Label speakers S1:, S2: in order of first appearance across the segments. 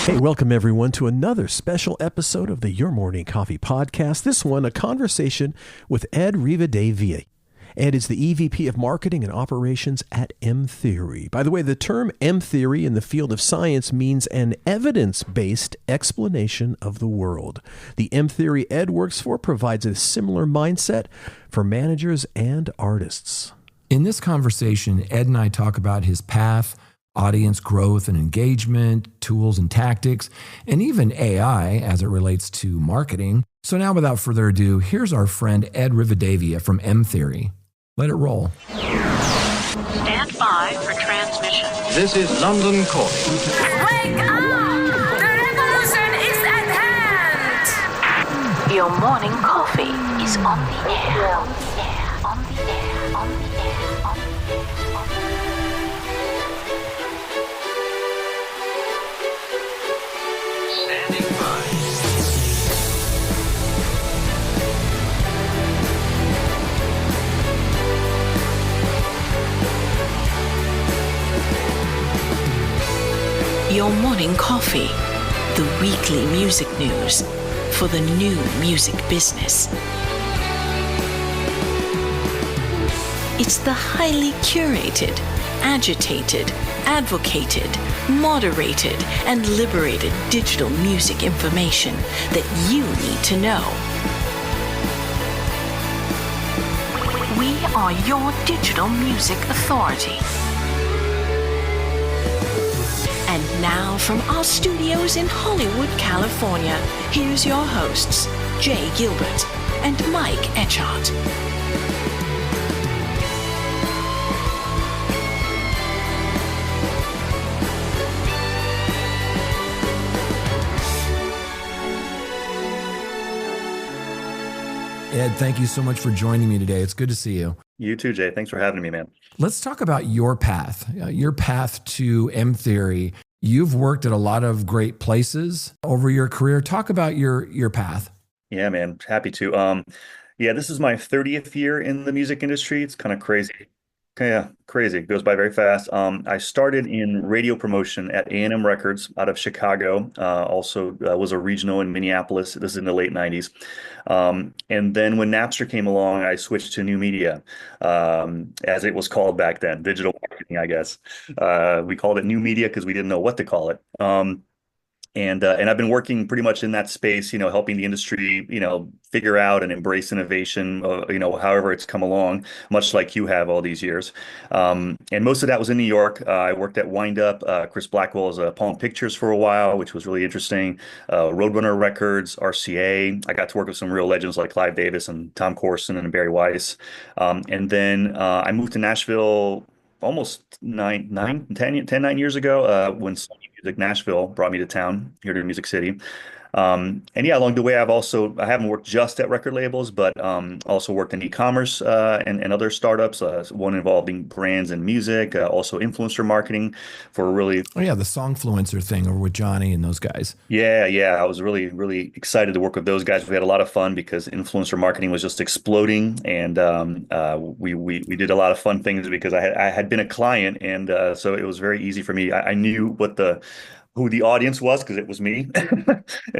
S1: Hey, welcome everyone to another special episode of the Your Morning Coffee Podcast. This one, a conversation with Ed Rivadavia. Ed is the EVP of Marketing and Operations at mtheory. By the way, the term mtheory in the field of science means an evidence-based explanation of the world. The mtheory Ed works for provides a similar mindset for managers and artists.
S2: In this conversation, Ed and I talk about his path, audience growth and engagement, tools and tactics, and even AI as it relates to marketing. So now, without further ado, here's our friend Ed Rivadavia from mtheory. Let it roll.
S3: Stand by for transmission.
S4: This is London calling.
S5: Wake up! The revolution is at hand!
S3: Your morning coffee is on the air. On the air, on the air, on the air, on the air, on the air.
S4: Standing by.
S3: Your morning coffee, the weekly music news for the new music business. It's the highly curated, agitated, advocated, moderated, and liberated digital music information that you need to know. We are your digital music authority. And now from our studios in Hollywood, California, here's your hosts, Jay Gilbert and Mike Etchart.
S2: Ed, thank you so much for joining me today. It's good to see you.
S6: You too, Jay. Thanks for having me, man.
S2: Let's talk about your path to mtheory. You've worked at a lot of great places over your career. Talk about your path.
S6: Yeah, man. Happy to. This is my 30th year in the music industry. It's kind of crazy. Yeah, crazy. It goes by very fast. I started in radio promotion at A&M Records out of Chicago. Also was a regional in Minneapolis. This is in the late 90s. And then when Napster came along, I switched to new media, as it was called back then, digital marketing, I guess. We called it new media because we didn't know what to call it. And I've been working pretty much in that space, helping the industry, figure out and embrace innovation, however it's come along, much like you have all these years. And most of that was in New York. I worked at Wind Up, Chris Blackwell's Palm Pictures for a while, which was really interesting. Roadrunner Records, RCA. I got to work with some real legends like Clive Davis and Tom Corson and Barry Weiss. And then I moved to Nashville almost 9 years ago, when Sony Music Nashville brought me to town here to Music City. And along the way, I haven't worked just at record labels, but also worked in e-commerce and other startups, one involving brands and music, also influencer marketing for really.
S2: Oh yeah, the Songfluencer thing over with Johnny and those guys.
S6: Yeah. I was really, really excited to work with those guys. We had a lot of fun because influencer marketing was just exploding, and we did a lot of fun things because I had been a client, and so it was very easy for me. I knew who the audience was because it was me.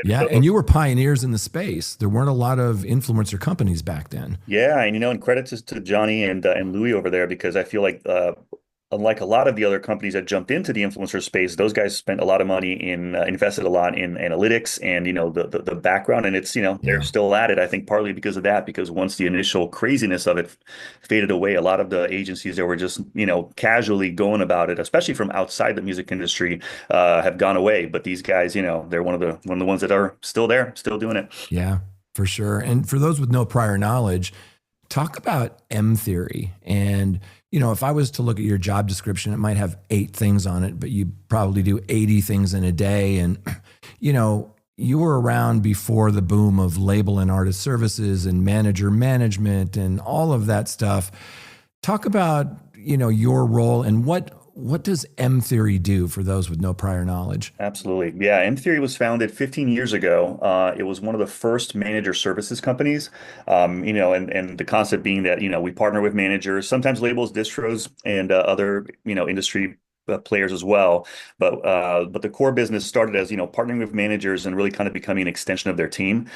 S2: Yeah, and you were pioneers in the space. There weren't a lot of influencer companies back then.
S6: Yeah, and credit to Johnny and Louis over there, because I feel like unlike a lot of the other companies that jumped into the influencer space, those guys spent a lot of money invested a lot in analytics and the background, and it's they're still at it. I think partly because of that, because once the initial craziness of it faded away, a lot of the agencies that were just casually going about it, especially from outside the music industry, have gone away. But these guys, they're one of the ones that are still there, still doing it.
S2: Yeah, for sure. And for those with no prior knowledge, talk about mtheory. And if I was to look at your job description, it might have 8 things on it, but you probably do 80 things in a day. And, you were around before the boom of label and artist services and manager management and all of that stuff. Talk about, your role and what does mtheory do for those with no prior knowledge?
S6: Absolutely. Yeah. mtheory was founded 15 years ago. It was one of the first manager services companies, and the concept being that, we partner with managers, sometimes labels, distros, and other, industry players as well. But the core business started as, partnering with managers and really kind of becoming an extension of their team,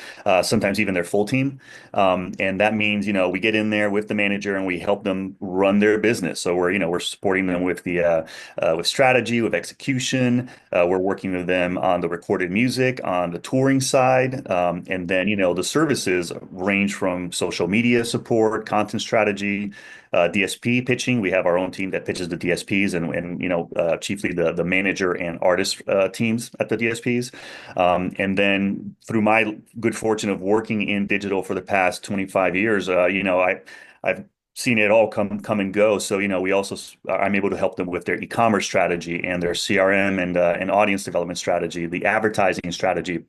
S6: sometimes even their full team. And that means, we get in there with the manager and we help them run their business. So we're supporting them with with strategy, with execution. We're working with them on the recorded music, on the touring side. And then, the services range from social media support, content strategy, DSP pitching. We have our own team that pitches the DSPs and chiefly the manager and artist teams at the DSPs. And then through my good fortune of working in digital for the past 25 years, I've seen it all come and go. So, I'm able to help them with their e-commerce strategy and their CRM and audience development strategy, the advertising strategy,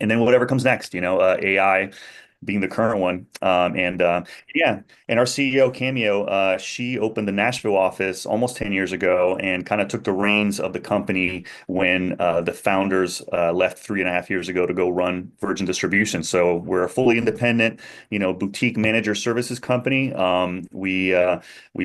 S6: and then whatever comes next, AI being the current one. Yeah, and our CEO Cameo, she opened the Nashville office almost 10 years ago and kind of took the reins of the company when the founders left 3.5 years ago to go run Virgin Distribution. So we're a fully independent, boutique manager services company. We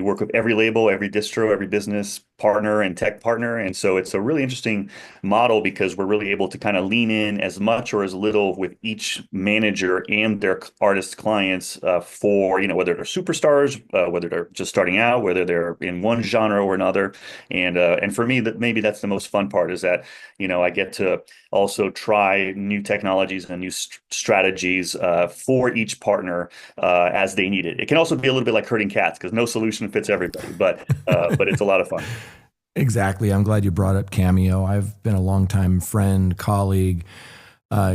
S6: work with every label, every distro, every business partner and tech partner. And so it's a really interesting model because we're really able to kind of lean in as much or as little with each manager and their artist clients for, whether they're superstars, whether they're just starting out, whether they're in one genre or another. And for me, that maybe that's the most fun part is that, I get to also try new technologies and new strategies for each partner as they need it. It can also be a little bit like herding cats because no solution fits everybody, but it's a lot of fun.
S2: Exactly. I'm glad you brought up Cameo. I've been a longtime friend, colleague.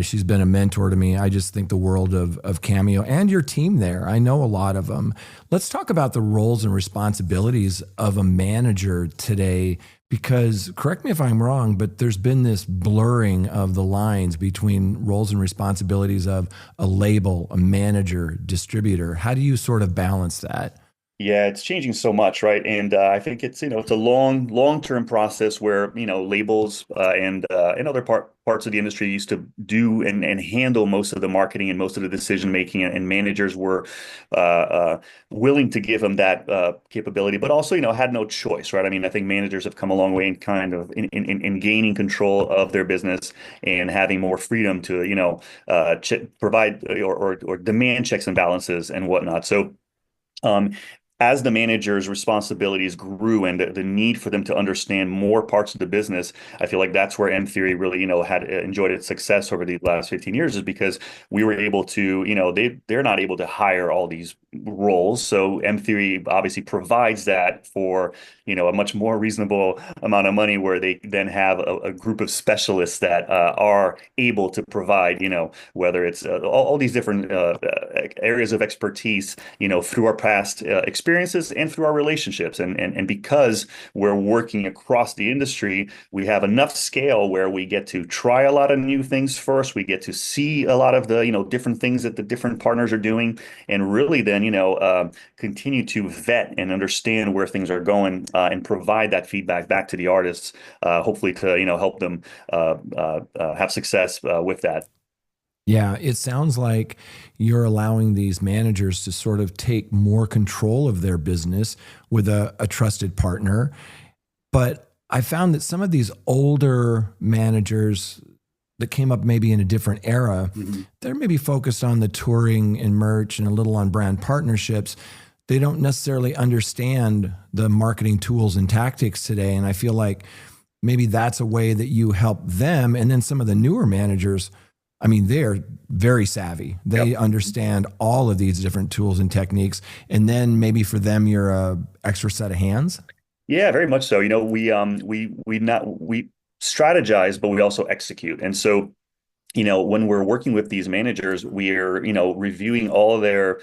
S2: She's been a mentor to me. I just think the world of Cameo and your team there. I know a lot of them. Let's talk about the roles and responsibilities of a manager today, because correct me if I'm wrong, but there's been this blurring of the lines between roles and responsibilities of a label, a manager, distributor. How do you sort of balance that?
S6: Yeah, it's changing so much, right? And I think it's it's a long-term process where labels and other parts of the industry used to do and handle most of the marketing and most of the decision making, and managers were willing to give them that capability, but also had no choice, right? I mean, I think managers have come a long way in kind of in gaining control of their business and having more freedom to provide or demand checks and balances and whatnot. So. As the manager's responsibilities grew and the need for them to understand more parts of the business, I feel like that's where M Theory really, had enjoyed its success over the last 15 years, is because we were able to, they're not able to hire all these roles. So M Theory obviously provides that for, a much more reasonable amount of money, where they then have a group of specialists that are able to provide, whether it's all these different areas of expertise, through our past experiences and through our relationships. And because we're working across the industry, we have enough scale where we get to try a lot of new things first. We get to see a lot of the, different things that the different partners are doing, and really then, continue to vet and understand where things are going and provide that feedback back to the artists, hopefully to, help them have success with that.
S2: Yeah, it sounds like you're allowing these managers to sort of take more control of their business with a trusted partner. But I found that some of these older managers that came up maybe in a different era, they're maybe focused on the touring and merch and a little on brand partnerships. They don't necessarily understand the marketing tools and tactics today. And I feel like maybe that's a way that you help them. And then some of the newer managers, I mean, they're very savvy. They understand all of these different tools and techniques. And then maybe for them, you're a extra set of hands.
S6: Yeah, very much so. We strategize, but we also execute. And so, when we're working with these managers, we're, reviewing all of their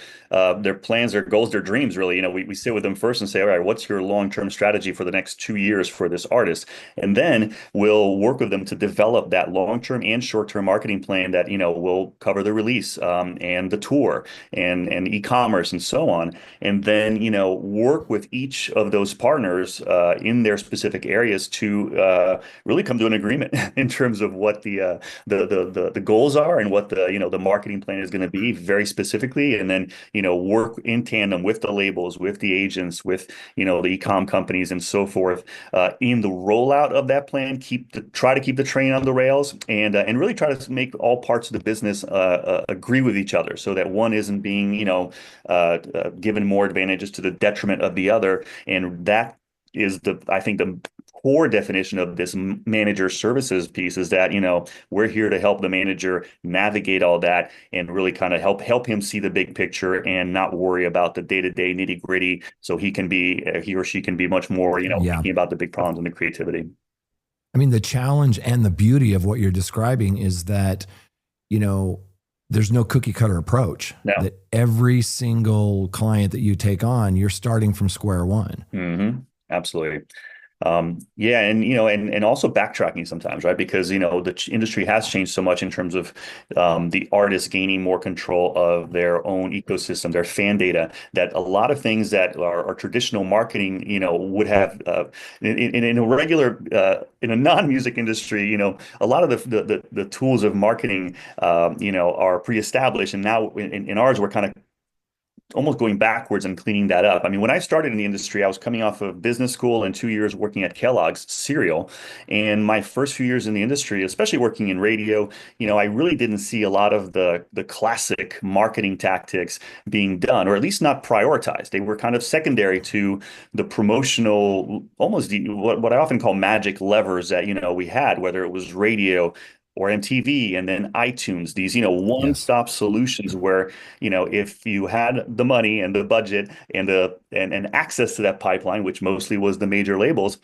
S6: plans, their goals, their dreams, really. We sit with them first and say, all right, what's your long-term strategy for the next 2 years for this artist? And then we'll work with them to develop that long-term and short-term marketing plan that, will cover the release and the tour and e-commerce and so on. And then, work with each of those partners in their specific areas to really come to an agreement in terms of what the the goals are and what the marketing plan is going to be very specifically, and then work in tandem with the labels, with the agents, with the e-com companies and so forth, in the rollout of that plan. Try to keep the train on the rails, and really try to make all parts of the business agree with each other, so that one isn't being given more advantages to the detriment of the other. And that is I think the core definition of this manager services piece, is that we're here to help the manager navigate all that and really kind of help him see the big picture and not worry about the day-to-day nitty-gritty, so he or she can be much more thinking about the big problems and the creativity.
S2: I mean, the challenge and the beauty of what you're describing is that there's no cookie cutter approach.
S6: No.
S2: That every single client that you take on, you're starting from square one.
S6: Mm-hmm. Absolutely. Yeah, and also backtracking sometimes, right? Because the industry has changed so much in terms of the artists gaining more control of their own ecosystem, their fan data, that a lot of things that are traditional marketing, would have in a regular in a non-music industry, a lot of the tools of marketing, are pre-established, and now in ours we're kind of almost going backwards and cleaning that up. I mean, when I started in the industry, I was coming off of business school and 2 years working at Kellogg's cereal. And my first few years in the industry, especially working in radio, I really didn't see a lot of the classic marketing tactics being done, or at least not prioritized. They were kind of secondary to the promotional, almost what I often call magic levers that, we had, whether it was radio or MTV and then iTunes, these, one-stop solutions where, if you had the money and the budget and and access to that pipeline, which mostly was the major labels,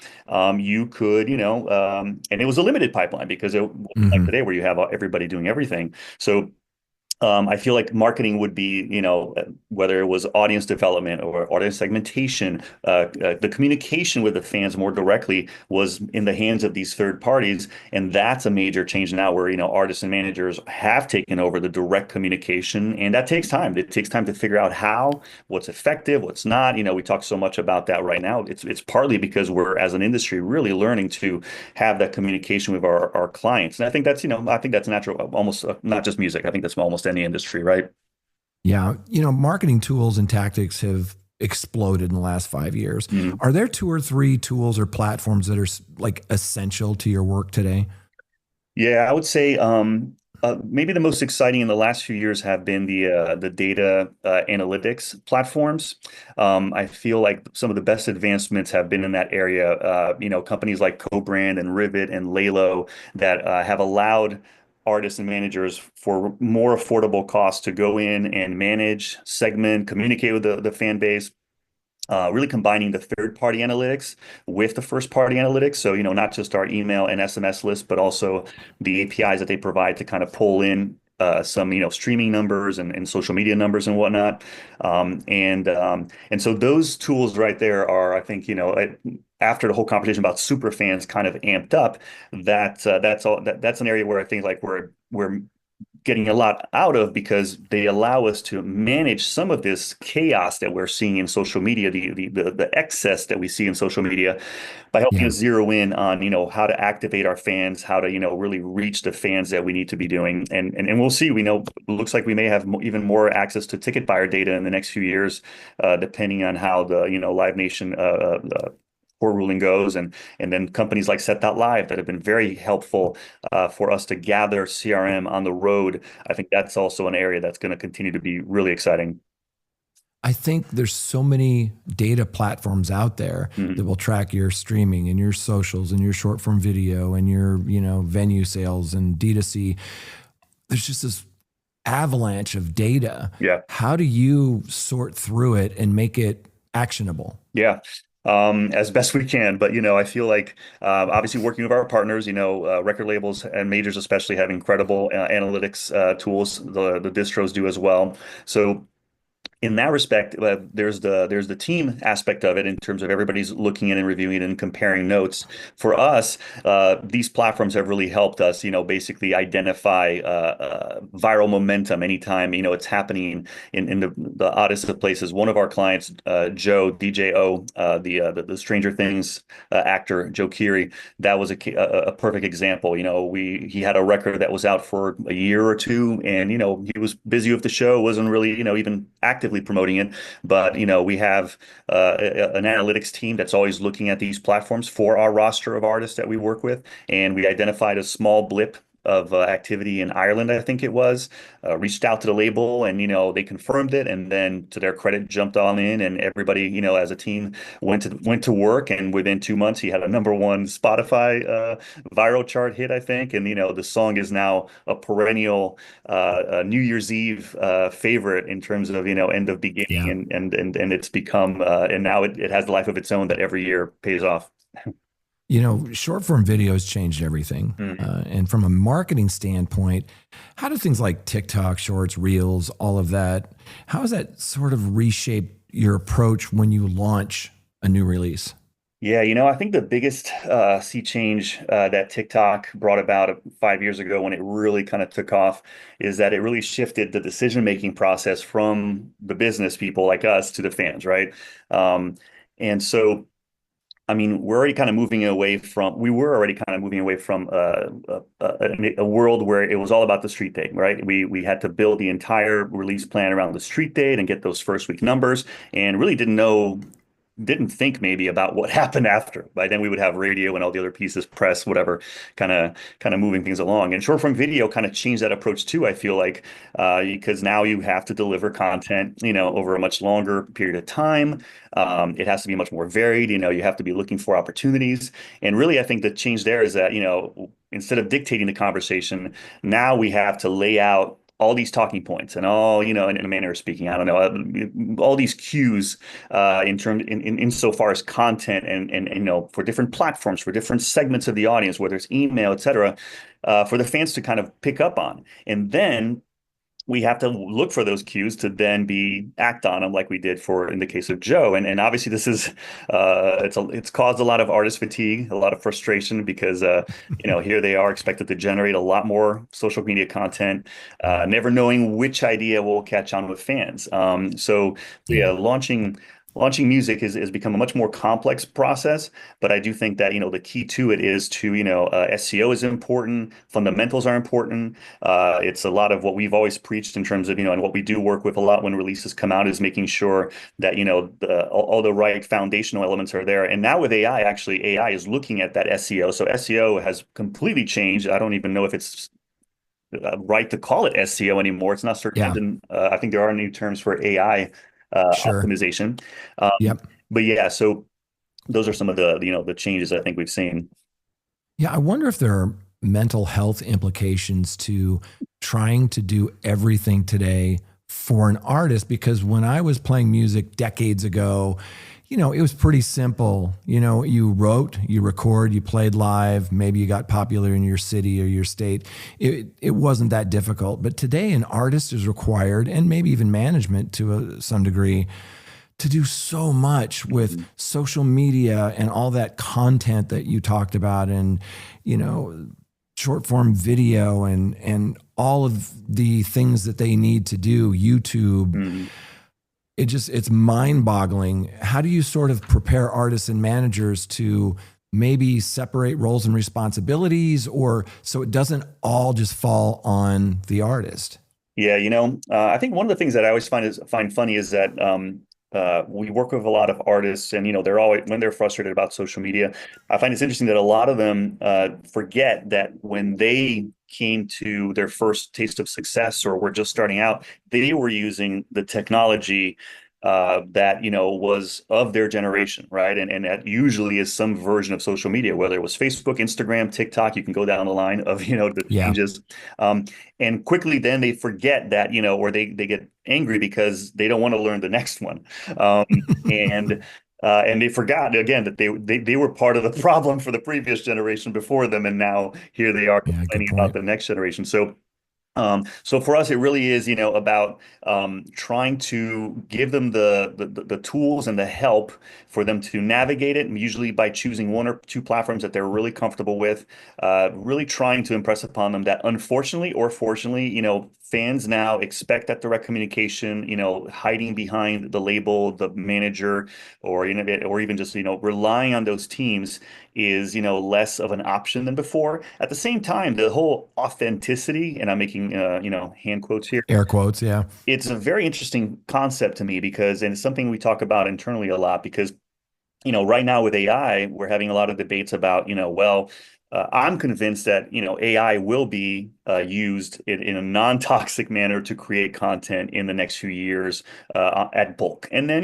S6: you could, and it was a limited pipeline, because it wasn't like today where you have everybody doing everything. So I feel like marketing would be, whether it was audience development or audience segmentation, the communication with the fans more directly was in the hands of these third parties. And that's a major change now, where, artists and managers have taken over the direct communication. And that takes time. It takes time to figure out what's effective, what's not. We talk so much about that right now. It's partly because we're, as an industry, really learning to have that communication with our clients. And I think that's natural, almost not just music. I think that's almost any industry, right?
S2: Yeah. Marketing tools and tactics have exploded in the last 5 years. Mm-hmm. Are there 2 or 3 tools or platforms that are like essential to your work today?
S6: Yeah, I would say maybe the most exciting in the last few years have been the data analytics platforms. I feel like some of the best advancements have been in that area. Companies like Co-Brand and Rivet and Lalo that have allowed artists and managers for more affordable costs to go in and manage, segment, communicate with the fan base, really combining the third-party analytics with the first-party analytics. So, not just our email and SMS list, but also the APIs that they provide to kind of pull in some, streaming numbers and social media numbers and whatnot. And so those tools right there are, I think, after the whole conversation about super fans kind of amped up, that's an area where I think like we're getting a lot out of, because they allow us to manage some of this chaos that we're seeing in social media, the excess that we see in social media, by helping us zero in on, how to activate our fans, how to, really reach the fans that we need to be doing. And we'll see, it looks like we may have even more access to ticket buyer data in the next few years, depending on how the, Live Nation, court ruling goes, and then companies like Set.Live that have been very helpful for us to gather CRM on the road. I think that's also an area that's going to continue to be really exciting.
S2: I think there's so many data platforms out there that will track your streaming and your socials and your short form video and your, venue sales and D2C. There's just this avalanche of data.
S6: Yeah.
S2: How do you sort through it and make it actionable?
S6: Yeah. As best we can, but I feel like obviously working with our partners, record labels and majors especially have incredible analytics tools. The distros do as well. So in that respect, there's the team aspect of it in terms of everybody's looking in and reviewing it and comparing notes. For us, these platforms have really helped us, basically identify viral momentum anytime, it's happening in the oddest of places. One of our clients, Joe, DJO, the Stranger Things actor, Joe Keery, that was a perfect example. He had a record that was out for a year or two, and he was busy with the show, wasn't really even actively promoting it. But we have an analytics team that's always looking at these platforms for our roster of artists that we work with, and we identified a small blip of activity in Ireland, I think it was, reached out to the label, and they confirmed it, and then to their credit, jumped on in, and everybody, as a team, went to work, and within 2 months, he had a #1 Spotify viral chart hit, I think, and the song is now a perennial New Year's Eve favorite in terms of end of beginning,
S2: Yeah.
S6: and it's become and now it has the life of its own that every year pays off.
S2: Short form videos changed everything.
S6: Mhm.
S2: And from a marketing standpoint, how do things like TikTok, Shorts, Reels, all of that, how has that sort of reshaped your approach when you launch a new release?
S6: Yeah, I think the biggest sea change that TikTok brought about 5 years ago when it really kind of took off is that it really shifted the decision-making process from the business people like us to the fans, right? And so, I mean, we were already kind of moving away from a world where it was all about the street date, right? We had to build the entire release plan around the street date and get those first week numbers, and really didn't think maybe about what happened after. By then we would have radio and all the other pieces, press, whatever, kind of moving things along. And short form video kind of changed that approach too, I feel like, because now you have to deliver content, over a much longer period of time. It has to be much more varied. You have to be looking for opportunities. And really, I think the change there is that, instead of dictating the conversation, now we have to lay out all these talking points and all, in a manner of speaking, I don't know, all these cues insofar as content and for different platforms, for different segments of the audience, whether it's email, et cetera, for the fans to kind of pick up on. And then we have to look for those cues to then act on them like we did in the case of Joe. And obviously this is it's caused a lot of artist fatigue, a lot of frustration because here they are expected to generate a lot more social media content, never knowing which idea will catch on with fans. So yeah, launching music has become a much more complex process, but I do think that the key to it is to SEO is important, fundamentals are important. It's a lot of what we've always preached in terms of and what we do work with a lot when releases come out is making sure that all the right foundational elements are there. And now with AI, actually AI is looking at that SEO. So SEO has completely changed. I don't even know if it's right to call it SEO anymore. It's not search
S2: Yeah,
S6: engine. I think there are new terms for AI
S2: sure.
S6: optimization. Um,
S2: Yep.
S6: but yeah, so those are some of the changes I think we've seen.
S2: Yeah, I wonder if there are mental health implications to trying to do everything today for an artist. Because when I was playing music decades ago, it was pretty simple. You wrote, you record, you played live, maybe you got popular in your city or your state. It wasn't that difficult. But today, an artist is required, and maybe even management to some degree, to do so much with social media and all that content that you talked about, and short form video and all of the things that they need to do, YouTube.
S6: Mhm.
S2: It's mind boggling. How do you sort of prepare artists and managers to maybe separate roles and responsibilities, or so it doesn't all just fall on the artist?
S6: Yeah, I think one of the things that I always find funny is that we work with a lot of artists, and they're always when they're frustrated about social media. I find it's interesting that a lot of them forget that when they came to their first taste of success or were just starting out, they were using the technology that was of their generation, right? And that usually is some version of social media, whether it was Facebook, Instagram, TikTok. You can go down the line of the
S2: Yeah.
S6: changes, and quickly then they forget that or they get angry because they don't want to learn the next one, and and they forgot again that they were part of the problem for the previous generation before them, and now here they are
S2: Yeah, good
S6: complaining about
S2: point.
S6: the next generation. So So for us, it really is, about trying to give them the tools and the help for them to navigate it, and usually by choosing one or two platforms that they're really comfortable with, really trying to impress upon them that unfortunately or fortunately, fans now expect that direct communication, hiding behind the label, the manager, or or even just relying on those teams is less of an option than before. At the same time, the whole authenticity, and I'm making hand quotes here,
S2: Air quotes, yeah.
S6: it's a very interesting concept to me because, and it's something we talk about internally a lot because right now with AI, we're having a lot of debates about, well, I'm convinced that, AI will be used in a non-toxic manner to create content in the next few years at bulk. And then,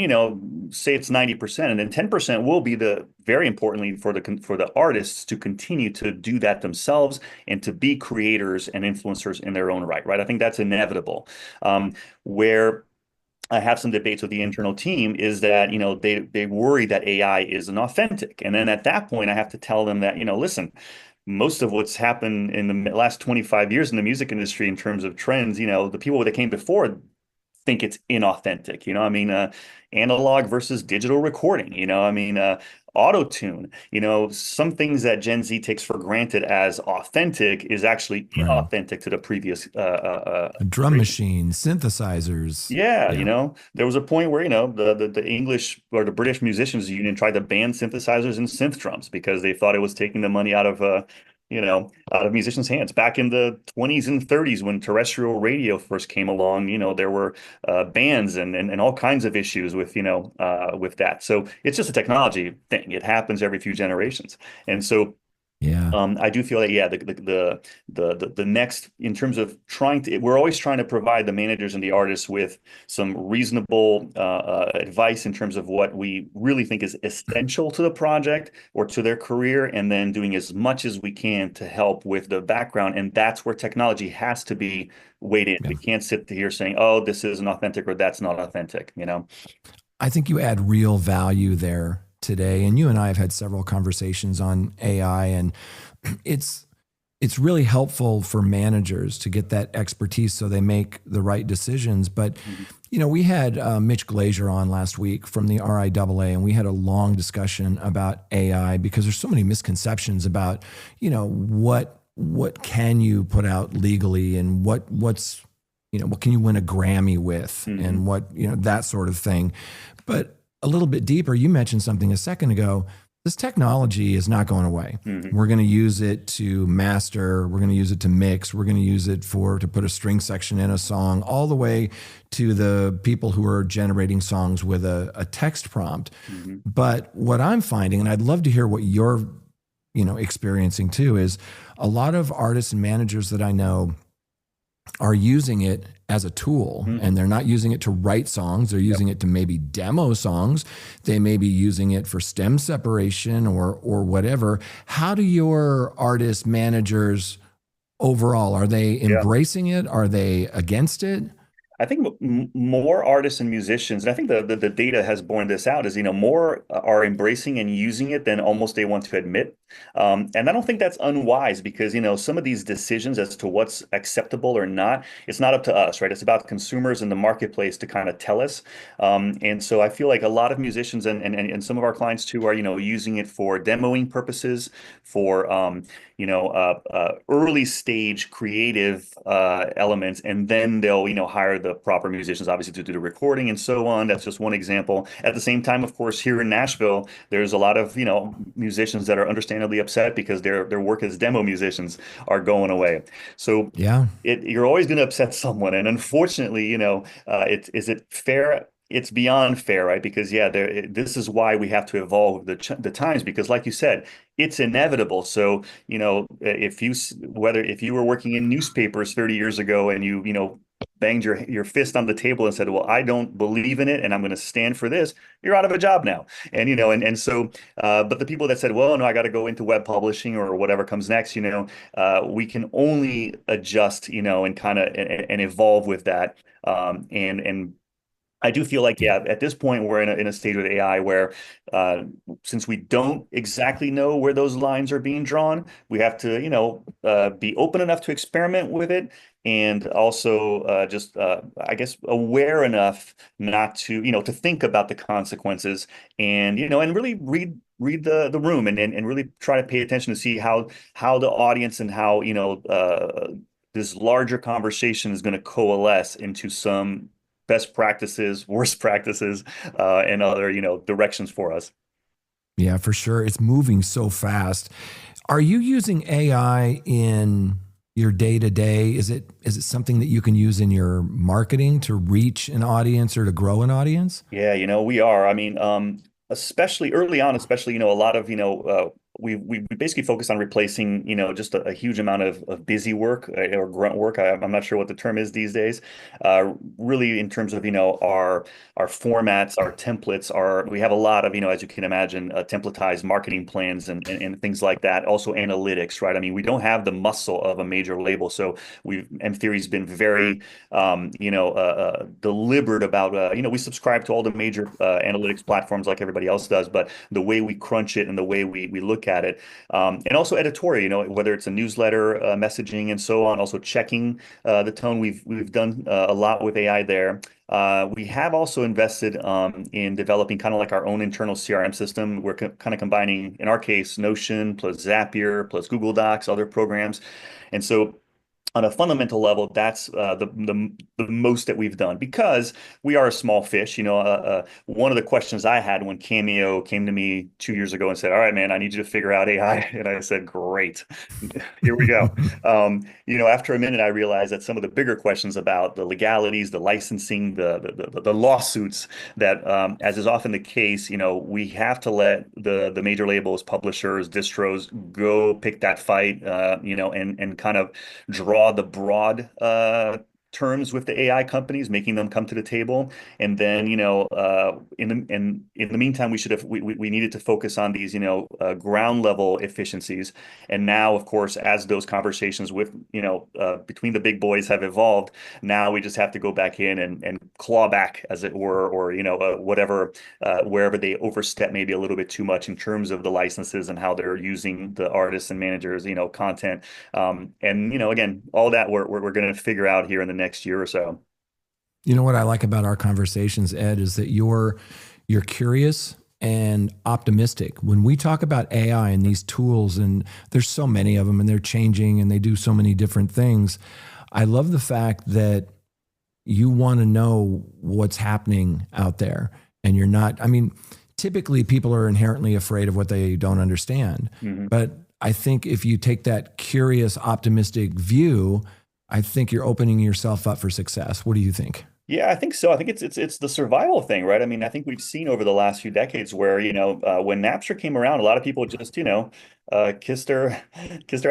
S6: say it's 90%, and then 10% will be very importantly for the artists to continue to do that themselves and to be creators and influencers in their own right, right? I think that's inevitable. Where I have some debates with the internal team is that, they worry that AI isn't authentic. And then at that point, I have to tell them that, listen, most of what's happened in the last 25 years in the music industry in terms of trends, the people that came before think it's inauthentic. Analog versus digital recording, auto tune, some things that Gen Z takes for granted as authentic is actually
S2: Right.
S6: inauthentic to the previous
S2: A drum machine, synthesizers.
S6: yeah,
S2: Yeah.
S6: there was a point where, the English or the British Musicians Union tried to ban synthesizers and synth drums because they thought it was taking the money out of musicians' hands. Back in the 20s and 30s when terrestrial radio first came along, there were bans and all kinds of issues with that. So it's just a technology thing. It happens every few generations. And so
S2: Yeah.
S6: I do feel that, yeah, the next, in terms of we're always trying to provide the managers and the artists with some reasonable advice in terms of what we really think is essential to the project or to their career, and then doing as much as we can to help with the background. And that's where technology has to be weighed in.
S2: Yeah.
S6: We can't sit here saying, oh, this isn't authentic or that's not authentic.
S2: I think you add real value there today. And you and I have had several conversations on AI, and it's really helpful for managers to get that expertise so they make the right decisions. But, we had Mitch Glazier on last week from the RIAA, and we had a long discussion about AI because there's so many misconceptions about, what can you put out legally and what can you win a Grammy with and what, that sort of thing. But a little bit deeper, you mentioned something a second ago. This technology is not going away. We're going to use it to master. We're going to use it to mix. We're going to use it to put a string section in a song, all the way to the people who are generating songs with a text prompt. But what I'm finding, and I'd love to hear what you're, experiencing too, is a lot of artists and managers that I know are using it as a tool, and they're not using it to write songs. They're using it to maybe demo songs. They may be using it for stem separation or whatever. How do your artist managers overall, are they embracing it? Are they against it?
S6: I think more artists and musicians, and I think the data has borne this out, is more are embracing and using it than almost they want to admit. And I don't think that's unwise because some of these decisions as to what's acceptable or not, it's not up to us, right? It's about consumers in the marketplace to kind of tell us. And so I feel like a lot of musicians and some of our clients too are using it for demoing purposes, for early stage creative elements, and then they'll hire the proper musicians, obviously, to do the recording and so on. That's just one example. At the same time, of course, here in Nashville, there's a lot of musicians that are understandably upset because their work as demo musicians are going away. So
S2: Yeah.
S6: you're always going to upset someone, and unfortunately, is it fair? It's beyond fair, right? Because this is why we have to evolve the times, because like you said, it's inevitable. So, if you were working in newspapers 30 years ago and you banged your fist on the table and said, well, I don't believe in it and I'm going to stand for this, you're out of a job now. And, so, but the people that said, well, no, I got to go into web publishing or whatever comes next, we can only adjust, and kind of and evolve with that. And I do feel like, yeah, at this point, we're in a stage with AI where, uh, since we don't exactly know where those lines are being drawn, we have to, be open enough to experiment with it, and also just, I guess, aware enough not to, to think about the consequences, and and really read the room, and really try to pay attention to see how the audience and how this larger conversation is going to coalesce into some best practices, worst practices, and other, directions for us.
S2: Yeah, for sure. It's moving so fast. Are you using AI in your day to day? Is it something that you can use in your marketing to reach an audience or to grow an audience?
S6: Yeah, we are. I mean, especially early on, especially, a lot of, we basically focus on replacing, just a huge amount of busy work, or grunt work. I'm not sure what the term is these days. Really, in terms of, our formats, our templates, we have a lot of, as you can imagine, templatized marketing plans, and things like that. Also analytics, right? I mean, we don't have the muscle of a major label, so M Theory's been very deliberate about, we subscribe to all the major analytics platforms like everybody else does, but the way we crunch it and the way we look at it, and also editorial, whether it's a newsletter, messaging, and so on, also checking the tone. We've done a lot with AI there. We have also invested in developing kind of like our own internal CRM system. We're kind of combining, in our case, Notion plus Zapier plus Google Docs, other programs. And so on a fundamental level, that's the most that we've done, because we are a small fish. One of the questions I had when Cameo came to me 2 years ago and said, "All right, man, I need you to figure out AI," and I said, "Great, here we go." After a minute, I realized that some of the bigger questions about the legalities, the licensing, the lawsuits, that, as is often the case, we have to let the major labels, publishers, distros go pick that fight, and kind of draw the broad terms with the AI companies, making them come to the table. And then, in the meantime, we needed to focus on these, ground level efficiencies. And now, of course, as those conversations with, between the big boys have evolved, now we just have to go back in and claw back, as it were, or, whatever, wherever they overstep maybe a little bit too much in terms of the licenses and how they're using the artists and managers, content. And, again, all that we're going to figure out here in the next year or so.
S2: You know what I like about our conversations, Ed, is that you're curious and optimistic. When we talk about AI and these tools, and there's so many of them, and they're changing and they do so many different things, I love the fact that you want to know what's happening out there. And you're not, I mean, typically people are inherently afraid of what they don't understand. Mm-hmm. But I think if you take that curious, optimistic view, I think you're opening yourself up for success. What do you think?
S6: Yeah, I think so. I think it's the survival thing, right? I mean, I think we've seen over the last few decades where, when Napster came around, a lot of people just, kissed their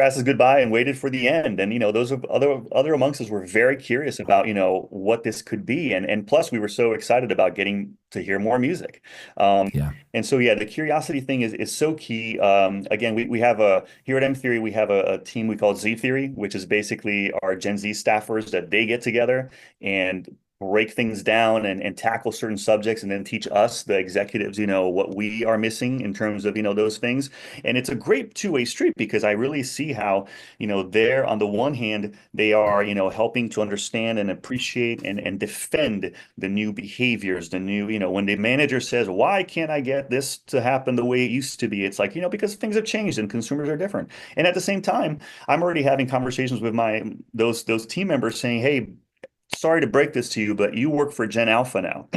S6: asses goodbye and waited for the end. And, those of other amongst us were very curious about, what this could be. And plus we were so excited about getting to hear more music. Yeah. And so, yeah, the curiosity thing is so key. Again, we have here at M Theory, we have a team we call Z Theory, which is basically our Gen Z staffers that they get together and break things down and tackle certain subjects, and then teach us, the executives, what we are missing in terms of, those things. And it's a great two-way street, because I really see how, they're, on the one hand, they are, helping to understand and appreciate and defend the new behaviors, the new, when the manager says, "Why can't I get this to happen the way it used to be?" It's like, because things have changed and consumers are different. And at the same time, I'm already having conversations with those team members saying, "Hey, sorry to break this to you, but you work for Gen Alpha now."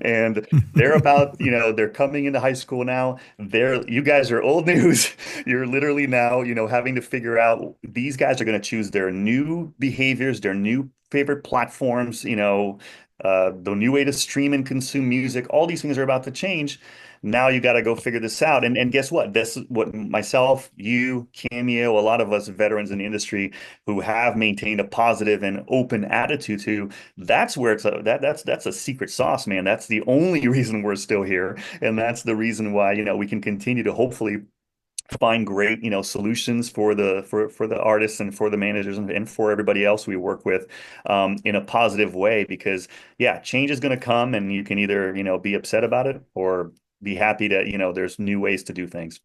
S6: And they're about, they're coming into high school now. You guys are old news. You're literally now, having to figure out, these guys are going to choose their new behaviors, their new favorite platforms, the new way to stream and consume music. All these things are about to change. Now you got to go figure this out. And guess what? This is what myself, you, Cameo, a lot of us veterans in the industry who have maintained a positive and open attitude to, that's where that's a secret sauce, man. That's the only reason we're still here. And that's the reason why, we can continue to hopefully find great, solutions for the artists and for the managers and for everybody else we work with, in a positive way, because yeah, change is going to come, and you can either, be upset about it or be happy that, there's new ways to do things.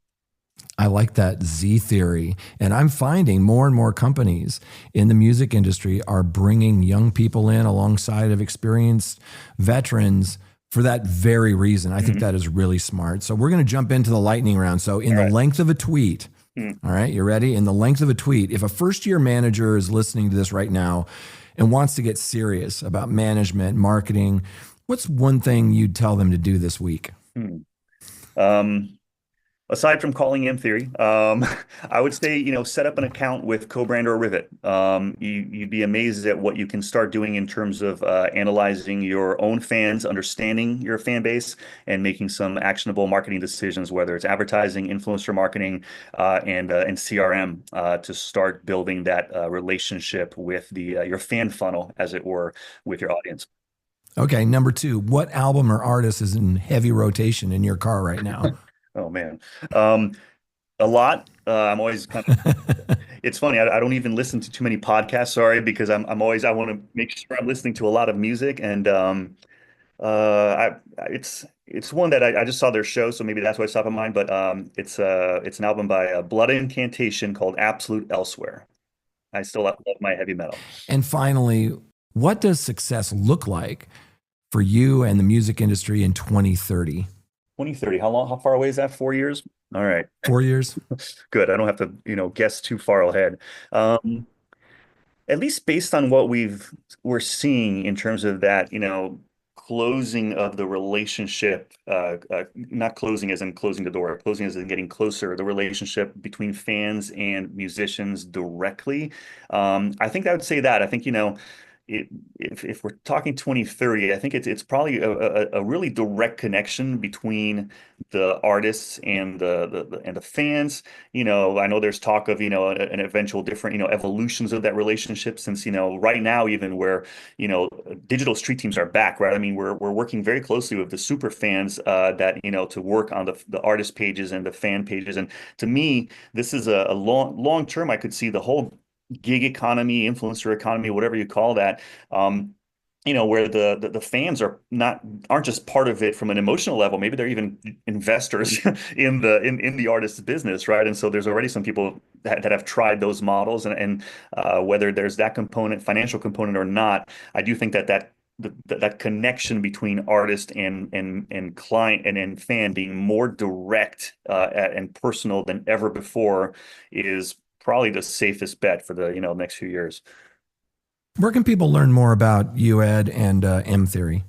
S2: I like that Z theory. And I'm finding more and more companies in the music industry are bringing young people in alongside of experienced veterans for that very reason. I think that is really smart. So we're going to jump into the lightning round. So in the length of a tweet, all right, you ready? In the length of a tweet, if a first-year manager is listening to this right now and wants to get serious about management, marketing, what's one thing you'd tell them to do this week?
S6: Aside from calling M Theory, I would say, set up an account with CoBrand or Rivet. You'd be amazed at what you can start doing in terms of analyzing your own fans, understanding your fan base, and making some actionable marketing decisions, whether it's advertising, influencer marketing, and CRM, to start building that relationship with your fan funnel, as it were, with your audience.
S2: Okay, number 2, what album or artist is in heavy rotation in your car right now?
S6: Oh man, a lot. I'm always kind of. It's funny. I don't even listen to too many podcasts. Sorry, because I'm always. I want to make sure I'm listening to a lot of music, and it's one that I just saw their show, so maybe that's why it's top of mind. But it's an album by Blood Incantation called Absolute Elsewhere. I still love my heavy metal.
S2: And finally, what does success look like for you and the music industry in 2030?
S6: 2030. How far away is that? 4 years? All right.
S2: 4 years.
S6: Good. I don't have to, guess too far ahead. At least based on what we're seeing in terms of that, closing of the relationship, not closing as in closing the door, closing as in getting closer, the relationship between fans and musicians directly. I think I would say that. I think, if we're talking 2030, I think it's probably a really direct connection between the artists and the fans. I know there's talk of an eventual different evolutions of that relationship, since right now, even where digital street teams are back, right? I mean, we're working very closely with the super fans that to work on the artist pages and the fan pages. And to me, this is a long term. I could see the whole gig economy, influencer economy, whatever you call that, where the fans aren't just part of it from an emotional level. Maybe they're even investors in the artist's business, right? And so there's already some people that have tried those models, and whether there's that component, financial component or not, I do think that connection between artist and client and fan being more direct and personal than ever before is probably the safest bet for the next few years.
S2: Where can people learn more about you, Ed, and M Theory?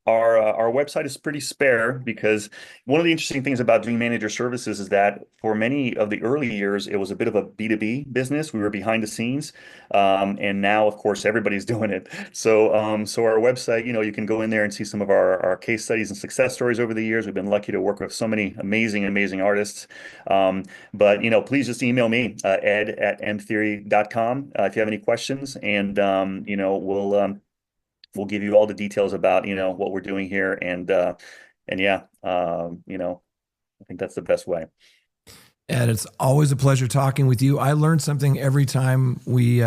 S6: Our website is pretty spare, because one of the interesting things about doing manager services is that for many of the early years, it was a bit of a B2B business. We were behind the scenes. And now, of course, everybody's doing it. So our website, you can go in there and see some of our case studies and success stories over the years. We've been lucky to work with so many amazing artists. But, please just email me, ed@mtheory.com, if you have any questions. And, we'll give you all the details about, what we're doing here. And yeah, I think that's the best way.
S2: Ed, it's always a pleasure talking with you. I learned something every time we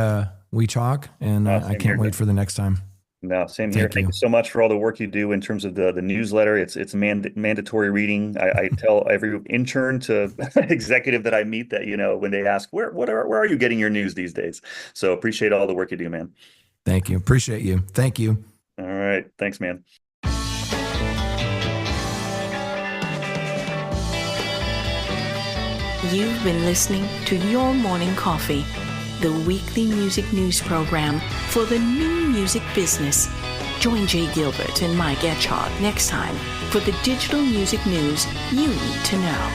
S2: talk, and I can't wait for the next time.
S6: No, same here. Thank you so much for all the work you do in terms of the newsletter. It's mandatory reading. I tell every intern to executive that I meet that, when they ask, where are you getting your news these days? So appreciate all the work you do, man.
S2: Thank you. Appreciate you. Thank you.
S6: All right. Thanks, man.
S3: You've been listening to Your Morning Coffee, the weekly music news program for the new music business. Join Jay Gilbert and Mike Etchart next time for the digital music news you need to know.